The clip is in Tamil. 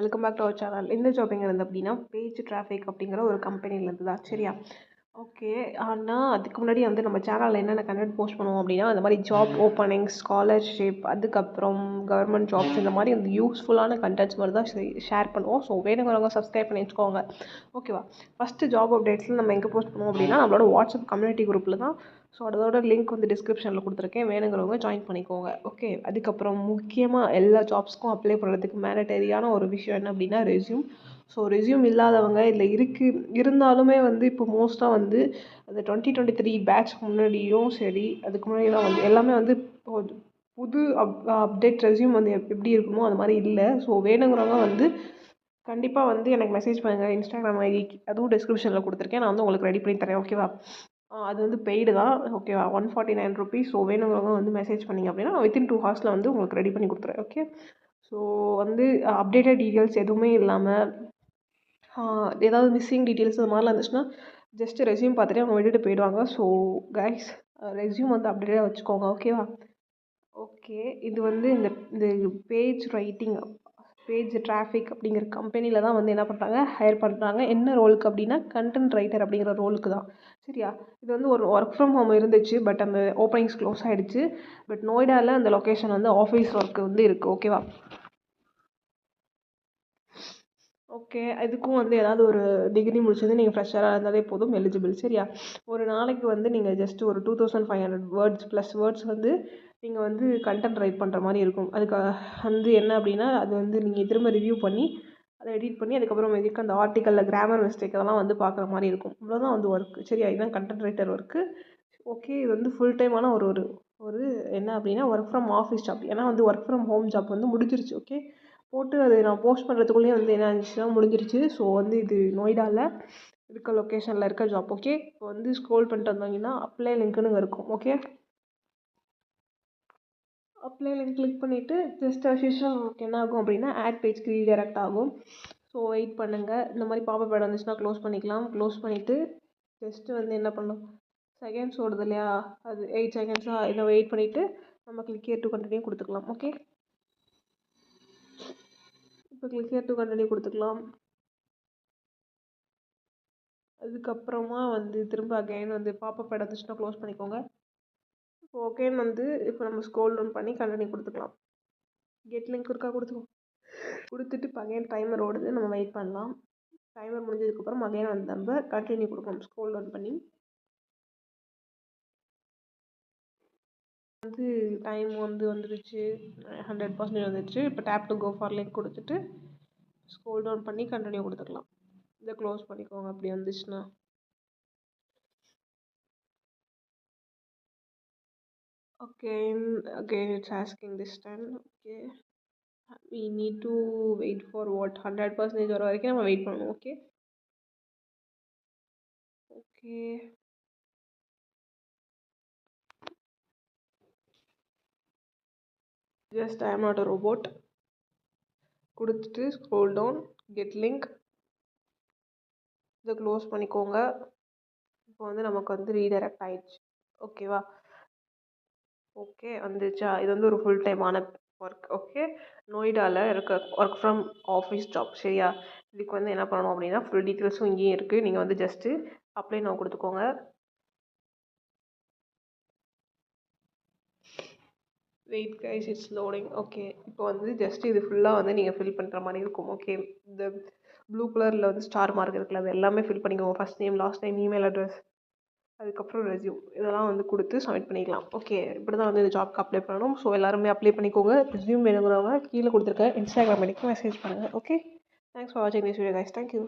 Welcome back to our channel. இந்த ஜாப் எங்கே இருந்து அப்படின்னா பேஜ் டிராஃபிக் அப்படிங்கிற ஒரு கம்பெனிலேருந்து தான். சரியா? ஓகே. ஆனால் அதுக்கு முன்னாடி வந்து நம்ம சேனலில் என்னென்ன கண்டென்ட் போஸ்ட் பண்ணுவோம் அப்படின்னா அந்த மாதிரி ஜாப் ஓப்பனிங்ஸ், ஸ்காலர்ஷிப், அதுக்கப்புறம் கவர்மெண்ட் ஜாப்ஸ், இந்த மாதிரி அந்த யூஸ்ஃபுல்லான கண்டென்ட்ஸ் மாதிரி தான் ஷேர் பண்ணுவோம். ஸோ வேணுங்கிறவங்க சப்ஸ்கிரைப் பண்ணி வச்சுக்கோங்க. ஓகேவா? ஃபஸ்ட்டு ஜாப் அப்டேட்ஸில் நம்ம எங்கே போஸ்ட் பண்ணுவோம் அப்படின்னா நம்மளோட வாட்ஸ்அப் கம்யூனிட்டி குரூப்பில் தான். ஸோ அதோட லிங்க் வந்து டிஸ்கிரிப்ஷனில் கொடுத்துருக்கேன், வேணுங்கிறவங்க ஜாயின் பண்ணிக்கோங்க. ஓகே. அதுக்கப்புறம் முக்கியமாக எல்லா ஜாப்ஸ்க்கும் அப்ளை பண்ணுறதுக்கு மேண்டட்டரியான ஒரு விஷயம் என்ன அப்படின்னா ரெஸ்யூம். ஸோ ரெஸ்யூம் இல்லாதவங்க இல்லை இருந்தாலுமே வந்து இப்போ மோஸ்ட்டாக வந்து அந்த 2023 பேட்ச் முன்னாடியும் சரி, அதுக்கு முன்னாடிலாம் வந்து எல்லாமே வந்து புது அப்டேட் ரெஸ்யூம் வந்து எப்படி இருக்குமோ அது மாதிரி இல்லை. ஸோ வேணுங்கிறவங்க வந்து கண்டிப்பாக வந்து எனக்கு மெசேஜ் பண்ணுங்கள். இன்ஸ்டாகிராம் ஐடி அதுவும் டிஸ்கிரிப்ஷனில் கொடுத்துருக்கேன், நான் வந்து உங்களுக்கு ரெடி பண்ணி தரேன். ஓகேவா? அது வந்து பெய்டு தான். ஓகேவா? 149 ருபீஸ். ஸோ வேணுங்கிறவங்க வந்து மெசேஜ் பண்ணிங்க அப்படின்னா வித்தின் 2 ஹவர்ஸில் வந்து உங்களுக்கு ரெடி பண்ணி கொடுத்துறேன். ஓகே. ஸோ வந்து அப்டேட்டட் டீட்டெயில்ஸ் எதுவுமே இல்லாமல் ஏதாவது மிஸ்ஸிங் டீட்டெயில்ஸ் அது மாதிரிலாம் இருந்துச்சுன்னா ஜஸ்ட்டு ரெஸ்யூம் பார்த்துட்டு அவங்க விட்டுட்டு போயிடுவாங்க. ஸோ கைஸ், ரெஸ்யூம் வந்து அப்டேட்டாக வச்சுக்கோங்க. ஓகேவா? ஓகே. இது வந்து இந்த பேஜ் ரைட்டிங், பேஜ் டிராஃபிக் அப்படிங்கிற கம்பெனியில் தான் வந்து என்ன பண்ணுறாங்க, ஹையர் பண்ணுறாங்க. என்ன ரோலுக்கு அப்படின்னா கண்டென்ட் ரைட்டர் அப்படிங்கிற ரோலுக்கு தான். சரியா? இது வந்து ஒரு ஒர்க் ஃப்ரம் ஹோம் இருந்துச்சு, பட் அந்த ஓப்பனிங்ஸ் க்ளோஸ் ஆகிடுச்சு. பட் நோய்டாவில் அந்த லொக்கேஷன் வந்து ஆஃபீஸ் ஒர்க்கு வந்து இருக்குது. ஓகேவா? ஓகே. இதுக்கும் வந்து ஏதாவது ஒரு டிகிரி முடிச்சது நீங்கள் ஃப்ரெஷராக இருந்தாலே போதும், எலிஜிபிள். சரியா? ஒரு நாளைக்கு வந்து நீங்கள் ஜஸ்ட் ஒரு 2500 வேர்ட்ஸ் ப்ளஸ் வேர்ட்ஸ் வந்து நீங்கள் வந்து கண்டென்ட் ரைட் பண்ணுற மாதிரி இருக்கும். அதுக்கு வந்து என்ன அப்படின்னா அது வந்து நீங்கள் திரும்ப ரிவ்யூ பண்ணி அதை எடிட் பண்ணி அதுக்கப்புறம் இதுக்கு அந்த ஆர்டிக்கலில் கிராமர் மிஸ்டேக் அதெல்லாம் வந்து பார்க்குற மாதிரி இருக்கும். இவ்வளோதான் வந்து ஒர்க்கு. சரியா? இதுதான் கண்டென்ட் ரைட்டர் ஒர்க்கு. ஓகே. இது வந்து ஃபுல் டைமான ஒரு ஒரு ஒரு என்ன அப்படின்னா ஒர்க் ஃப்ரம் ஆஃபீஸ் ஜாப். ஏன்னா வந்து ஒர்க் ஃப்ரம் ஹோம் ஜாப் வந்து முடிஞ்சிருச்சு. ஓகே. போட்டு அது நான் போஸ்ட் பண்ணுறதுக்குள்ளேயே வந்து என்ன ஆச்சுன்னா முடிஞ்சிருச்சு. ஸோ வந்து இது நொய்டாவில் இருக்க லொக்கேஷனில் இருக்க ஜாப். ஓகே. இப்போ வந்து ஸ்க்ரோல் பண்ணிட்டு வந்தாங்கன்னா அப்ளை லிங்க்குன்னு இருக்கும். ஓகே. அப்ளை லிங்க் கிளிக் பண்ணிவிட்டு ஜஸ்ட் அஸ் யூஷுவல் உங்களுக்கு என்ன ஆகும் அப்படின்னா ஆட் பேஜ்க்கு ரீடைரக்ட் ஆகும். ஸோ வெயிட் பண்ணுங்கள். இந்த மாதிரி பாப்பப் ஆட் வந்துச்சுன்னா க்ளோஸ் பண்ணிக்கலாம். க்ளோஸ் பண்ணிவிட்டு ஜஸ்ட்டு வந்து என்ன பண்ணணும், செகண்ட்ஸ் ஓடுது இல்லையா, அது 8 செகண்ட்ஸாக இதை வெயிட் பண்ணிவிட்டு நம்ம கிளிக் ஹியர் டு கண்டினியூ கொடுத்துக்கலாம். ஓகே. இப்போ கிளிக் ஹியர் டு கண்டினியூ கொடுத்துக்கலாம். அதுக்கப்புறமா வந்து திரும்ப அகைன் வந்து பாப்பப் ஆட் வந்துச்சுன்னா க்ளோஸ் பண்ணிக்கோங்க. இப்போ ஓகேன்னு வந்து இப்போ நம்ம ஸ்க்ரோல் டவுன் பண்ணி கண்டினியூ கொடுத்துக்கலாம். கெட் லிங்க் இருக்கா கொடுத்துட்டு இப்போ அகைன் டைமர் ஓடுது, நம்ம வெயிட் பண்ணலாம். டைமர் முடிஞ்சதுக்கப்புறம் அகைன் வந்து நம்ம கண்டினியூ கொடுக்கணும் ஸ்க்ரோல் டவுன் பண்ணி. வந்து டைம் வந்து வந்துருச்சு, 100% வந்துருச்சு. இப்போ tap to go for link கொடுத்துட்டு ஸ்க்ரோல் டவுன் பண்ணி கண்டினியூ கொடுத்துக்கலாம். இதை க்ளோஸ் பண்ணிக்கோங்க அப்படி வந்துச்சுன்னா. Again it's asking this time. Okay, we need to wait for what 100% வர வரைக்கும் நம்ம வெயிட் பண்ணணும். Okay. Okay. Just I am not a robot கொடுத்துட்டு ஸ்க்ரோல் டவுன், கெட் லிங்க், இதை க்ளோஸ் பண்ணிக்கோங்க. இப்போ வந்து நமக்கு வந்து ரீடைரக்ட் ஆயிடுச்சு. ஓகேவா? ஓகே வந்துச்சா? இது வந்து ஒரு ஃபுல் டைமான ஒர்க். ஓகே. நொய்டாவில் இருக்க ஒர்க் ஃப்ரம் ஆஃபீஸ் ஜாப். சரியா? இதுக்கு வந்து என்ன பண்ணணும் அப்படின்னா ஃபுல் டீட்டெயில்ஸும் இங்கேயும் இருக்குது. நீங்கள் வந்து ஜஸ்ட்டு அப்ளை நவ் கொடுத்துக்கோங்க. Wait guys, it's loading. Okay. இப்போ வந்து ஜஸ்ட் இது ஃபுல்லாக வந்து நீங்கள் ஃபில் பண்ணுற மாதிரி இருக்கும். ஓகே. இந்த ப்ளூ கலரில் வந்து ஸ்டார் மார்க் இருக்குல்ல, அது எல்லாமே ஃபில் பண்ணிக்கோங்க. First name, last name, email address, அதுக்கப்புறம் ரெஸ்யூம், இதெல்லாம் வந்து கொடுத்து சப்மிட் பண்ணிக்கலாம். ஓகே. இப்படி தான் வந்து இந்த ஜாப்க்கு அப்ளை பண்ணணும். ஸோ எல்லாருமே அப்ளை பண்ணிக்கோங்க. ரெஸ்யூம் வேணுங்கிறவங்க கீழே கொடுத்துருக்க இன்ஸ்டாகிராம் ஐடிக்கு மெசேஜ் பண்ணுங்கள். ஓகே. தேங்க்ஸ் ஃபார் வாட்சிங் திஸ் வீடியோ கைஸ். தேங்க்யூ.